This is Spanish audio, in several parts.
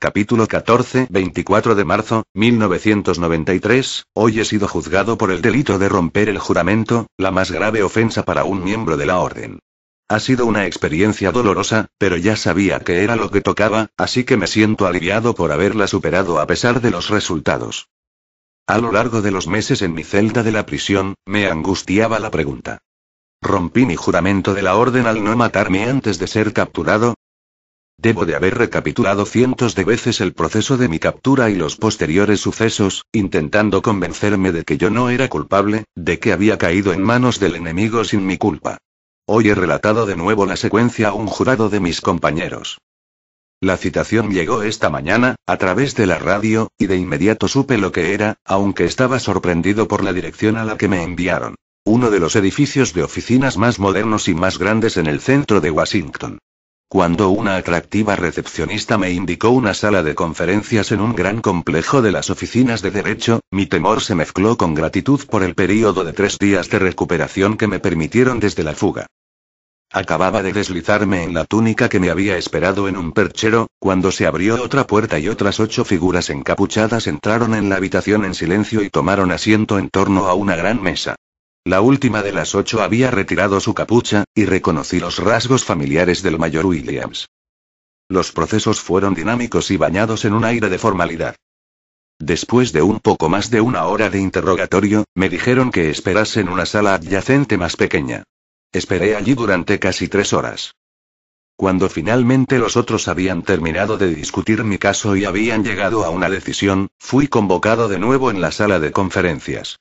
Capítulo 14, 24 de marzo, 1993, hoy he sido juzgado por el delito de romper el juramento, la más grave ofensa para un miembro de la orden. Ha sido una experiencia dolorosa, pero ya sabía que era lo que tocaba, así que me siento aliviado por haberla superado a pesar de los resultados. A lo largo de los meses en mi celda de la prisión, me angustiaba la pregunta. ¿Rompí mi juramento de la orden al no matarme antes de ser capturado? Debo de haber recapitulado cientos de veces el proceso de mi captura y los posteriores sucesos, intentando convencerme de que yo no era culpable, de que había caído en manos del enemigo sin mi culpa. Hoy he relatado de nuevo la secuencia a un jurado de mis compañeros. La citación llegó esta mañana, a través de la radio, y de inmediato supe lo que era, aunque estaba sorprendido por la dirección a la que me enviaron. Uno de los edificios de oficinas más modernos y más grandes en el centro de Washington. Cuando una atractiva recepcionista me indicó una sala de conferencias en un gran complejo de las oficinas de derecho, mi temor se mezcló con gratitud por el período de 3 días de recuperación que me permitieron desde la fuga. Acababa de deslizarme en la túnica que me había esperado en un perchero, cuando se abrió otra puerta y otras 8 figuras encapuchadas entraron en la habitación en silencio y tomaron asiento en torno a una gran mesa. La última de las 8 había retirado su capucha, y reconocí los rasgos familiares del mayor Williams. Los procesos fueron dinámicos y bañados en un aire de formalidad. Después de un poco más de 1 hora de interrogatorio, me dijeron que esperase en una sala adyacente más pequeña. Esperé allí durante casi 3 horas. Cuando finalmente los otros habían terminado de discutir mi caso y habían llegado a una decisión, fui convocado de nuevo en la sala de conferencias.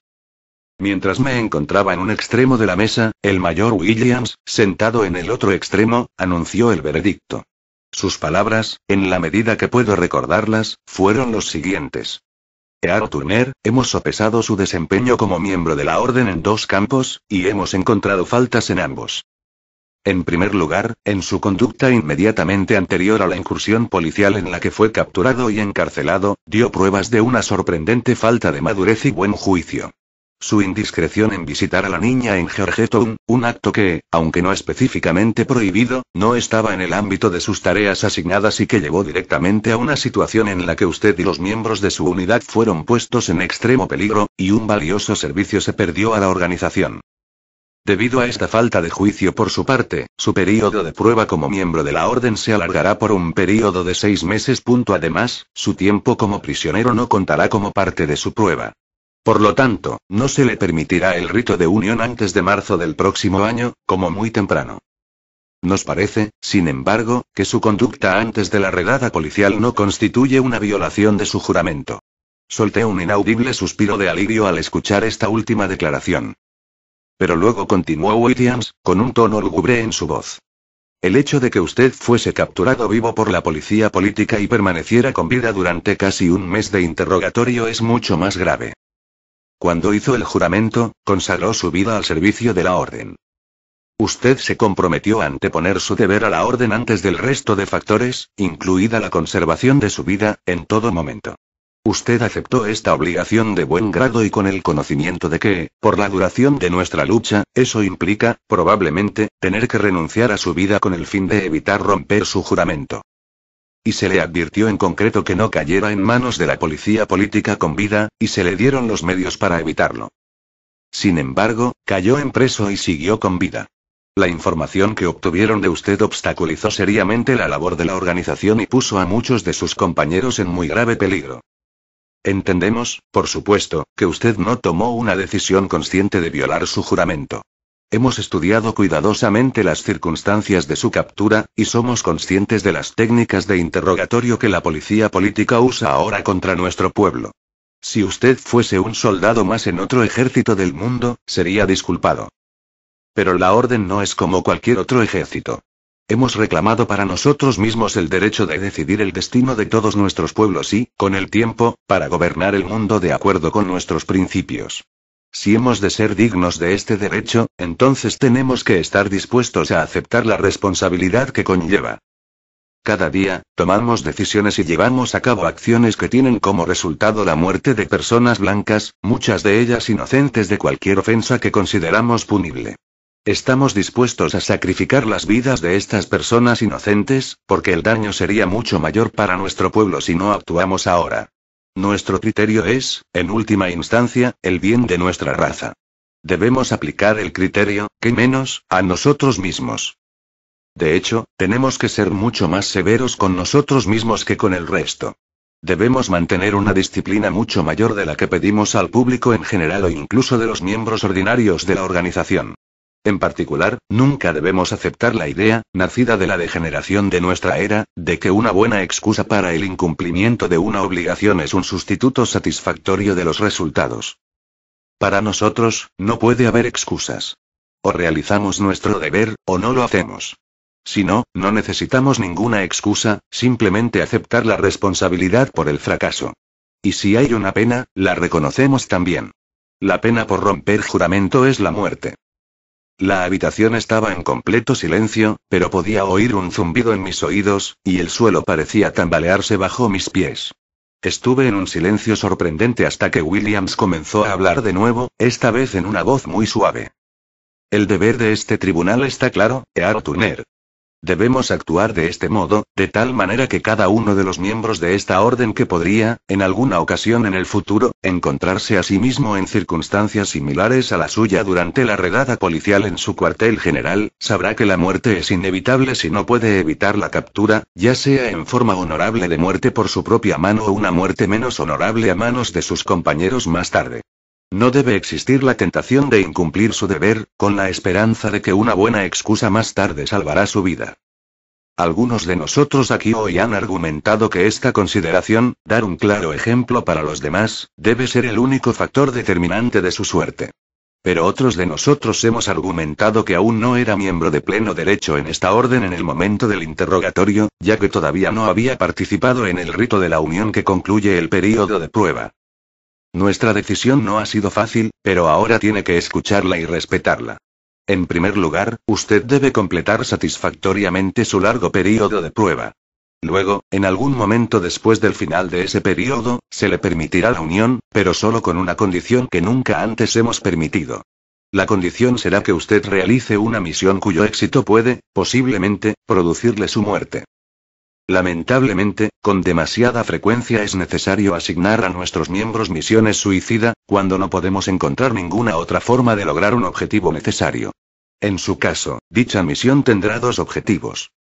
Mientras me encontraba en un extremo de la mesa, el mayor Williams, sentado en el otro extremo, anunció el veredicto. Sus palabras, en la medida que puedo recordarlas, fueron los siguientes. Earl Turner, hemos sopesado su desempeño como miembro de la orden en 2 campos, y hemos encontrado faltas en ambos. En primer lugar, en su conducta inmediatamente anterior a la incursión policial en la que fue capturado y encarcelado, dio pruebas de una sorprendente falta de madurez y buen juicio. Su indiscreción en visitar a la niña en Georgetown, un acto que, aunque no específicamente prohibido, no estaba en el ámbito de sus tareas asignadas y que llevó directamente a una situación en la que usted y los miembros de su unidad fueron puestos en extremo peligro, y un valioso servicio se perdió a la organización. Debido a esta falta de juicio por su parte, su período de prueba como miembro de la orden se alargará por un período de 6 meses. Además, su tiempo como prisionero no contará como parte de su prueba. Por lo tanto, no se le permitirá el rito de unión antes de marzo del próximo año, como muy temprano. Nos parece, sin embargo, que su conducta antes de la redada policial no constituye una violación de su juramento. Solté un inaudible suspiro de alivio al escuchar esta última declaración. Pero luego continuó Williams, con un tono lúgubre en su voz. El hecho de que usted fuese capturado vivo por la policía política y permaneciera con vida durante casi un mes de interrogatorio es mucho más grave. Cuando hizo el juramento, consagró su vida al servicio de la orden. Usted se comprometió a anteponer su deber a la orden antes del resto de factores, incluida la conservación de su vida, en todo momento. Usted aceptó esta obligación de buen grado y con el conocimiento de que, por la duración de nuestra lucha, eso implica, probablemente, tener que renunciar a su vida con el fin de evitar romper su juramento. Y se le advirtió en concreto que no cayera en manos de la policía política con vida, y se le dieron los medios para evitarlo. Sin embargo, cayó en preso y siguió con vida. La información que obtuvieron de usted obstaculizó seriamente la labor de la organización y puso a muchos de sus compañeros en muy grave peligro. Entendemos, por supuesto, que usted no tomó una decisión consciente de violar su juramento. Hemos estudiado cuidadosamente las circunstancias de su captura, y somos conscientes de las técnicas de interrogatorio que la policía política usa ahora contra nuestro pueblo. Si usted fuese un soldado más en otro ejército del mundo, sería disculpado. Pero la orden no es como cualquier otro ejército. Hemos reclamado para nosotros mismos el derecho de decidir el destino de todos nuestros pueblos y, con el tiempo, para gobernar el mundo de acuerdo con nuestros principios. Si hemos de ser dignos de este derecho, entonces tenemos que estar dispuestos a aceptar la responsabilidad que conlleva. Cada día, tomamos decisiones y llevamos a cabo acciones que tienen como resultado la muerte de personas blancas, muchas de ellas inocentes de cualquier ofensa que consideramos punible. Estamos dispuestos a sacrificar las vidas de estas personas inocentes, porque el daño sería mucho mayor para nuestro pueblo si no actuamos ahora. Nuestro criterio es, en última instancia, el bien de nuestra raza. Debemos aplicar el criterio, que menos, a nosotros mismos. De hecho, tenemos que ser mucho más severos con nosotros mismos que con el resto. Debemos mantener una disciplina mucho mayor de la que pedimos al público en general o incluso de los miembros ordinarios de la organización. En particular, nunca debemos aceptar la idea, nacida de la degeneración de nuestra era, de que una buena excusa para el incumplimiento de una obligación es un sustituto satisfactorio de los resultados. Para nosotros, no puede haber excusas. O realizamos nuestro deber, o no lo hacemos. Si no, no necesitamos ninguna excusa, simplemente aceptar la responsabilidad por el fracaso. Y si hay una pena, la reconocemos también. La pena por romper juramento es la muerte. La habitación estaba en completo silencio, pero podía oír un zumbido en mis oídos, y el suelo parecía tambalearse bajo mis pies. Estuve en un silencio sorprendente hasta que Williams comenzó a hablar de nuevo, esta vez en una voz muy suave. El deber de este tribunal está claro, Earl Turner. Debemos actuar de este modo, de tal manera que cada uno de los miembros de esta orden que podría, en alguna ocasión en el futuro, encontrarse a sí mismo en circunstancias similares a la suya durante la redada policial en su cuartel general, sabrá que la muerte es inevitable si no puede evitar la captura, ya sea en forma honorable de muerte por su propia mano o una muerte menos honorable a manos de sus compañeros más tarde. No debe existir la tentación de incumplir su deber, con la esperanza de que una buena excusa más tarde salvará su vida. Algunos de nosotros aquí hoy han argumentado que esta consideración, dar un claro ejemplo para los demás, debe ser el único factor determinante de su suerte. Pero otros de nosotros hemos argumentado que aún no era miembro de pleno derecho en esta orden en el momento del interrogatorio, ya que todavía no había participado en el rito de la unión que concluye el período de prueba. Nuestra decisión no ha sido fácil, pero ahora tiene que escucharla y respetarla. En primer lugar, usted debe completar satisfactoriamente su largo período de prueba. Luego, en algún momento después del final de ese período, se le permitirá la unión, pero solo con una condición que nunca antes hemos permitido. La condición será que usted realice una misión cuyo éxito puede, posiblemente, producirle su muerte. Lamentablemente, con demasiada frecuencia es necesario asignar a nuestros miembros misiones suicida, cuando no podemos encontrar ninguna otra forma de lograr un objetivo necesario. En su caso, dicha misión tendrá dos objetivos.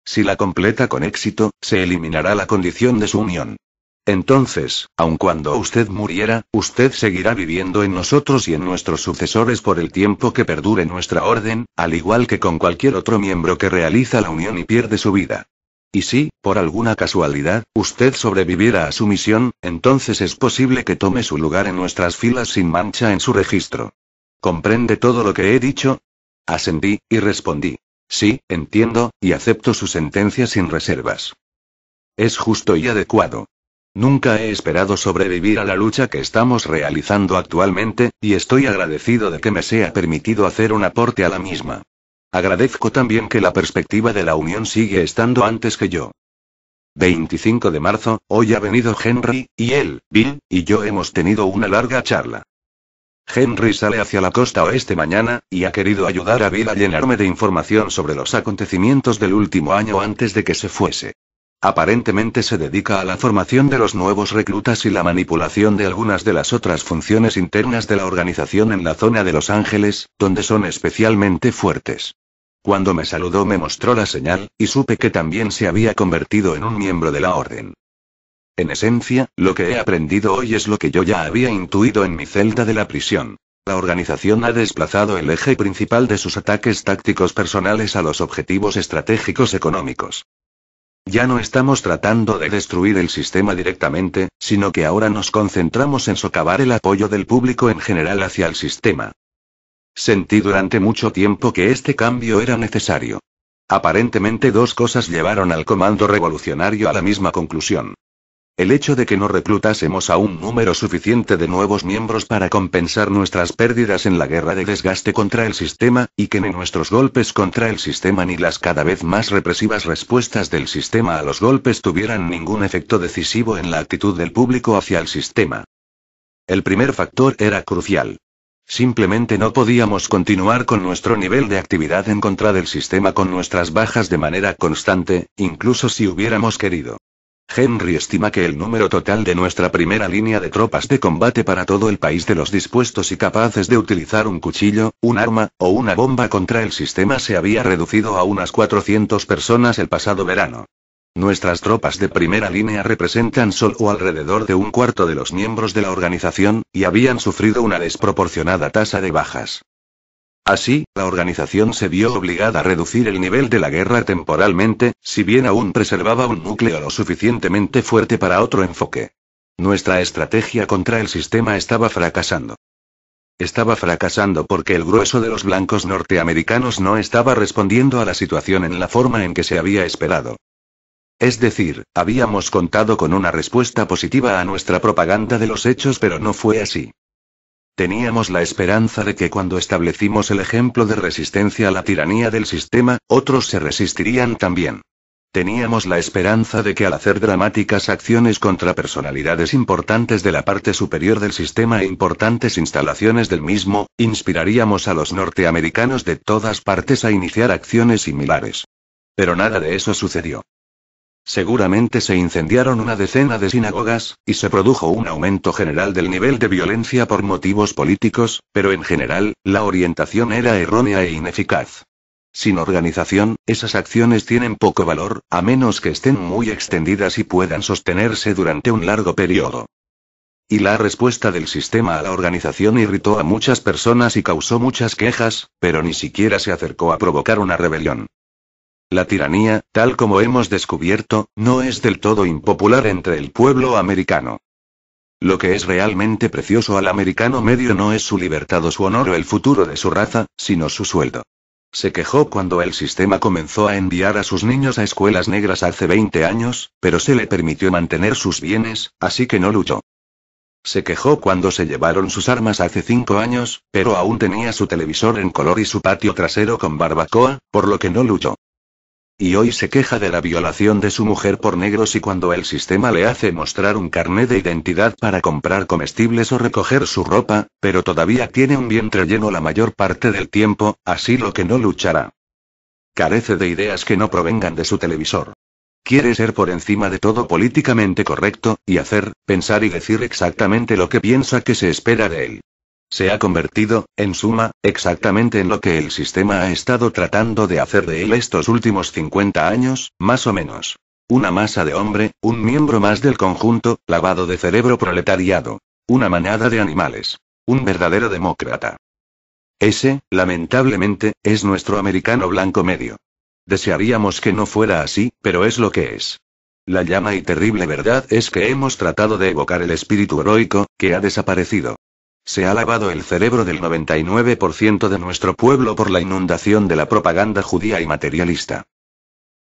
Si la completa con éxito, se eliminará la condición de su unión. Entonces, aun cuando usted muriera, usted seguirá viviendo en nosotros y en nuestros sucesores por el tiempo que perdure nuestra orden, al igual que con cualquier otro miembro que realiza la unión y pierde su vida. Y si, por alguna casualidad, usted sobreviviera a su misión, entonces es posible que tome su lugar en nuestras filas sin mancha en su registro. ¿Comprende todo lo que he dicho? Asentí, y respondí. Sí, entiendo, y acepto su sentencia sin reservas. Es justo y adecuado. Nunca he esperado sobrevivir a la lucha que estamos realizando actualmente, y estoy agradecido de que me sea permitido hacer un aporte a la misma. Agradezco también que la perspectiva de la unión sigue estando antes que yo. 25 de marzo, hoy ha venido Henry, y él, Bill, y yo hemos tenido una larga charla. Henry sale hacia la costa oeste mañana, y ha querido ayudar a Bill a llenarme de información sobre los acontecimientos del último año antes de que se fuese. Aparentemente se dedica a la formación de los nuevos reclutas y la manipulación de algunas de las otras funciones internas de la organización en la zona de Los Ángeles, donde son especialmente fuertes. Cuando me saludó me mostró la señal, y supe que también se había convertido en un miembro de la orden. En esencia, lo que he aprendido hoy es lo que yo ya había intuido en mi celda de la prisión. La organización ha desplazado el eje principal de sus ataques tácticos personales a los objetivos estratégicos económicos. Ya no estamos tratando de destruir el sistema directamente, sino que ahora nos concentramos en socavar el apoyo del público en general hacia el sistema. Sentí durante mucho tiempo que este cambio era necesario. Aparentemente dos cosas llevaron al comando revolucionario a la misma conclusión. El hecho de que no reclutásemos a un número suficiente de nuevos miembros para compensar nuestras pérdidas en la guerra de desgaste contra el sistema, y que ni nuestros golpes contra el sistema ni las cada vez más represivas respuestas del sistema a los golpes tuvieran ningún efecto decisivo en la actitud del público hacia el sistema. El primer factor era crucial. Simplemente no podíamos continuar con nuestro nivel de actividad en contra del sistema con nuestras bajas de manera constante, incluso si hubiéramos querido. Henry estima que el número total de nuestra primera línea de tropas de combate para todo el país de los dispuestos y capaces de utilizar un cuchillo, un arma, o una bomba contra el sistema se había reducido a unas 400 personas el pasado verano. Nuestras tropas de primera línea representan solo alrededor de un cuarto de los miembros de la organización, y habían sufrido una desproporcionada tasa de bajas. Así, la organización se vio obligada a reducir el nivel de la guerra temporalmente, si bien aún preservaba un núcleo lo suficientemente fuerte para otro enfoque. Nuestra estrategia contra el sistema estaba fracasando. Estaba fracasando porque el grueso de los blancos norteamericanos no estaba respondiendo a la situación en la forma en que se había esperado. Es decir, habíamos contado con una respuesta positiva a nuestra propaganda de los hechos, pero no fue así. Teníamos la esperanza de que cuando establecimos el ejemplo de resistencia a la tiranía del sistema, otros se resistirían también. Teníamos la esperanza de que al hacer dramáticas acciones contra personalidades importantes de la parte superior del sistema e importantes instalaciones del mismo, inspiraríamos a los norteamericanos de todas partes a iniciar acciones similares. Pero nada de eso sucedió. Seguramente se incendiaron una decena de sinagogas, y se produjo un aumento general del nivel de violencia por motivos políticos, pero en general, la orientación era errónea e ineficaz. Sin organización, esas acciones tienen poco valor, a menos que estén muy extendidas y puedan sostenerse durante un largo periodo. Y la respuesta del sistema a la organización irritó a muchas personas y causó muchas quejas, pero ni siquiera se acercó a provocar una rebelión. La tiranía, tal como hemos descubierto, no es del todo impopular entre el pueblo americano. Lo que es realmente precioso al americano medio no es su libertad o su honor o el futuro de su raza, sino su sueldo. Se quejó cuando el sistema comenzó a enviar a sus niños a escuelas negras hace 20 años, pero se le permitió mantener sus bienes, así que no luchó. Se quejó cuando se llevaron sus armas hace 5 años, pero aún tenía su televisor en color y su patio trasero con barbacoa, por lo que no luchó. Y hoy se queja de la violación de su mujer por negros y cuando el sistema le hace mostrar un carné de identidad para comprar comestibles o recoger su ropa, pero todavía tiene un vientre lleno la mayor parte del tiempo, así lo que no luchará. Carece de ideas que no provengan de su televisor. Quiere ser por encima de todo políticamente correcto, y hacer, pensar y decir exactamente lo que piensa que se espera de él. Se ha convertido, en suma, exactamente en lo que el sistema ha estado tratando de hacer de él estos últimos 50 años, más o menos. Una masa de hombre, un miembro más del conjunto, lavado de cerebro proletariado. Una manada de animales. Un verdadero demócrata. Ese, lamentablemente, es nuestro americano blanco medio. Desearíamos que no fuera así, pero es lo que es. La llama y terrible verdad es que hemos tratado de evocar el espíritu heroico, que ha desaparecido. Se ha lavado el cerebro del 99% de nuestro pueblo por la inundación de la propaganda judía y materialista.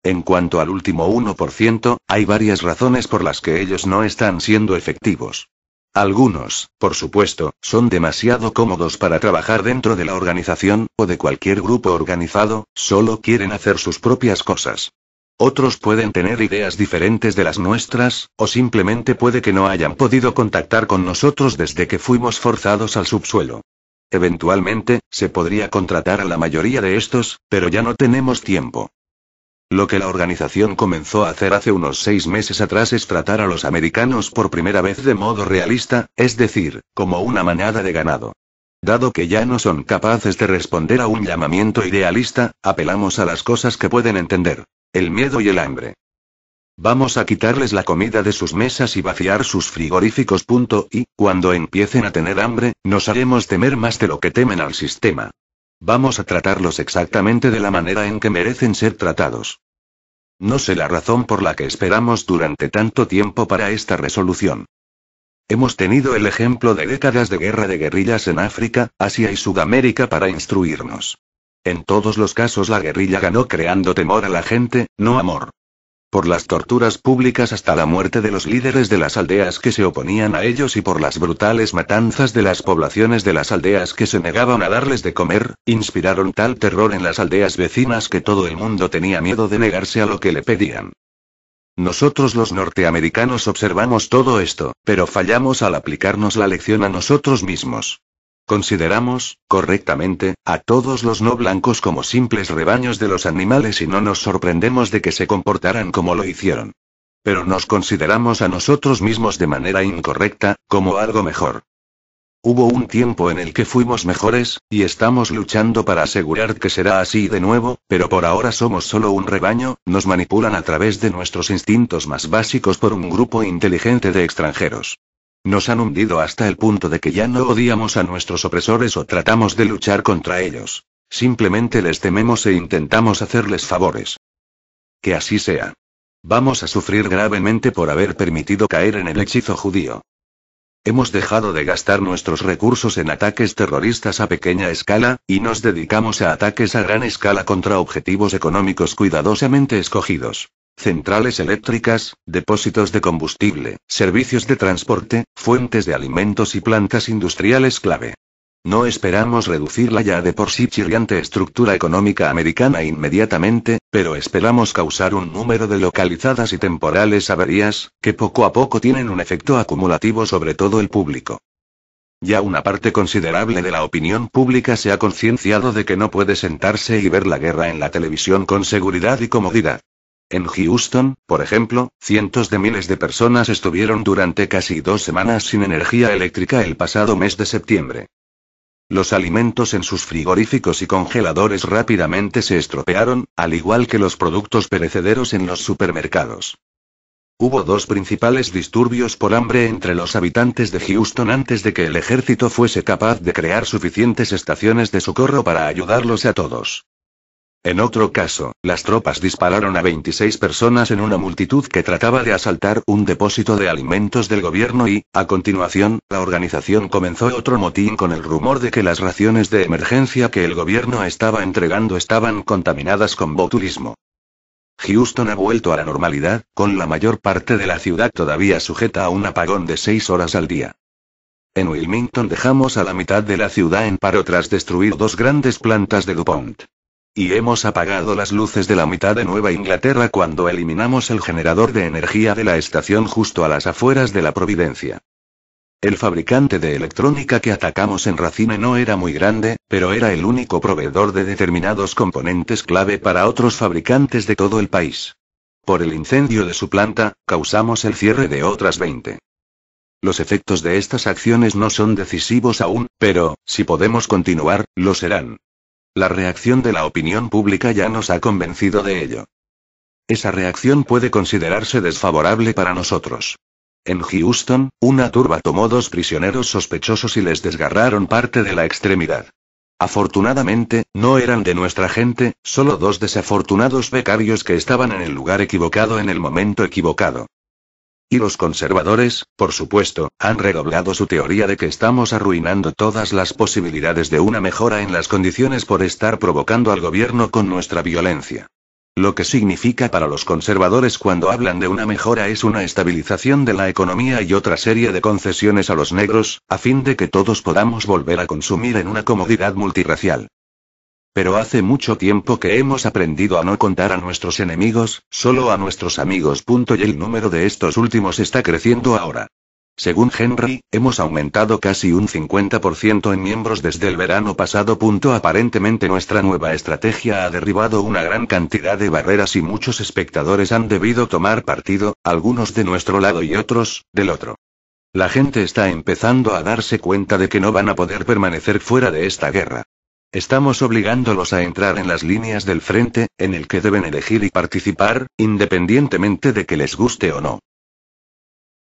En cuanto al último 1%, hay varias razones por las que ellos no están siendo efectivos. Algunos, por supuesto, son demasiado cómodos para trabajar dentro de la organización, o de cualquier grupo organizado, solo quieren hacer sus propias cosas. Otros pueden tener ideas diferentes de las nuestras, o simplemente puede que no hayan podido contactar con nosotros desde que fuimos forzados al subsuelo. Eventualmente, se podría contratar a la mayoría de estos, pero ya no tenemos tiempo. Lo que la organización comenzó a hacer hace unos 6 meses atrás es tratar a los americanos por primera vez de modo realista, es decir, como una manada de ganado. Dado que ya no son capaces de responder a un llamamiento idealista, apelamos a las cosas que pueden entender. El miedo y el hambre. Vamos a quitarles la comida de sus mesas y vaciar sus frigoríficos. Y, cuando empiecen a tener hambre, nos haremos temer más de lo que temen al sistema. Vamos a tratarlos exactamente de la manera en que merecen ser tratados. No sé la razón por la que esperamos durante tanto tiempo para esta resolución. Hemos tenido el ejemplo de décadas de guerra de guerrillas en África, Asia y Sudamérica para instruirnos. En todos los casos la guerrilla ganó creando temor a la gente, no amor. Por las torturas públicas hasta la muerte de los líderes de las aldeas que se oponían a ellos y por las brutales matanzas de las poblaciones de las aldeas que se negaban a darles de comer, inspiraron tal terror en las aldeas vecinas que todo el mundo tenía miedo de negarse a lo que le pedían. Nosotros los norteamericanos observamos todo esto, pero fallamos al aplicarnos la lección a nosotros mismos. Consideramos, correctamente, a todos los no blancos como simples rebaños de los animales y no nos sorprendemos de que se comportaran como lo hicieron. Pero nos consideramos a nosotros mismos de manera incorrecta, como algo mejor. Hubo un tiempo en el que fuimos mejores, y estamos luchando para asegurar que será así de nuevo, pero por ahora somos solo un rebaño, nos manipulan a través de nuestros instintos más básicos por un grupo inteligente de extranjeros. Nos han hundido hasta el punto de que ya no odiamos a nuestros opresores o tratamos de luchar contra ellos. Simplemente les tememos e intentamos hacerles favores. Que así sea. Vamos a sufrir gravemente por haber permitido caer en el hechizo judío. Hemos dejado de gastar nuestros recursos en ataques terroristas a pequeña escala, y nos dedicamos a ataques a gran escala contra objetivos económicos cuidadosamente escogidos. Centrales eléctricas, depósitos de combustible, servicios de transporte, fuentes de alimentos y plantas industriales clave. No esperamos reducir la ya de por sí chirriante estructura económica americana inmediatamente, pero esperamos causar un número de localizadas y temporales averías, que poco a poco tienen un efecto acumulativo sobre todo el público. Ya una parte considerable de la opinión pública se ha concienciado de que no puede sentarse y ver la guerra en la televisión con seguridad y comodidad. En Houston, por ejemplo, cientos de miles de personas estuvieron durante casi 2 semanas sin energía eléctrica el pasado mes de septiembre. Los alimentos en sus frigoríficos y congeladores rápidamente se estropearon, al igual que los productos perecederos en los supermercados. Hubo 2 principales disturbios por hambre entre los habitantes de Houston antes de que el ejército fuese capaz de crear suficientes estaciones de socorro para ayudarlos a todos. En otro caso, las tropas dispararon a 26 personas en una multitud que trataba de asaltar un depósito de alimentos del gobierno y, a continuación, la organización comenzó otro motín con el rumor de que las raciones de emergencia que el gobierno estaba entregando estaban contaminadas con botulismo. Houston ha vuelto a la normalidad, con la mayor parte de la ciudad todavía sujeta a un apagón de 6 horas al día. En Wilmington dejamos a la mitad de la ciudad en paro tras destruir 2 grandes plantas de DuPont. Y hemos apagado las luces de la mitad de Nueva Inglaterra cuando eliminamos el generador de energía de la estación justo a las afueras de la Providencia. El fabricante de electrónica que atacamos en Racine no era muy grande, pero era el único proveedor de determinados componentes clave para otros fabricantes de todo el país. Por el incendio de su planta, causamos el cierre de otras 20. Los efectos de estas acciones no son decisivos aún, pero, si podemos continuar, lo serán. La reacción de la opinión pública ya nos ha convencido de ello. Esa reacción puede considerarse desfavorable para nosotros. En Houston, una turba tomó 2 prisioneros sospechosos y les desgarraron parte de la extremidad. Afortunadamente, no eran de nuestra gente, solo 2 desafortunados becarios que estaban en el lugar equivocado en el momento equivocado. Y los conservadores, por supuesto, han redoblado su teoría de que estamos arruinando todas las posibilidades de una mejora en las condiciones por estar provocando al gobierno con nuestra violencia. Lo que significa para los conservadores cuando hablan de una mejora es una estabilización de la economía y otra serie de concesiones a los negros, a fin de que todos podamos volver a consumir en una comodidad multirracial. Pero hace mucho tiempo que hemos aprendido a no contar a nuestros enemigos, solo a nuestros amigos. Y el número de estos últimos está creciendo ahora. Según Henry, hemos aumentado casi un 50% en miembros desde el verano pasado. Aparentemente nuestra nueva estrategia ha derribado una gran cantidad de barreras y muchos espectadores han debido tomar partido, algunos de nuestro lado y otros, del otro. La gente está empezando a darse cuenta de que no van a poder permanecer fuera de esta guerra. Estamos obligándolos a entrar en las líneas del frente, en el que deben elegir y participar, independientemente de que les guste o no.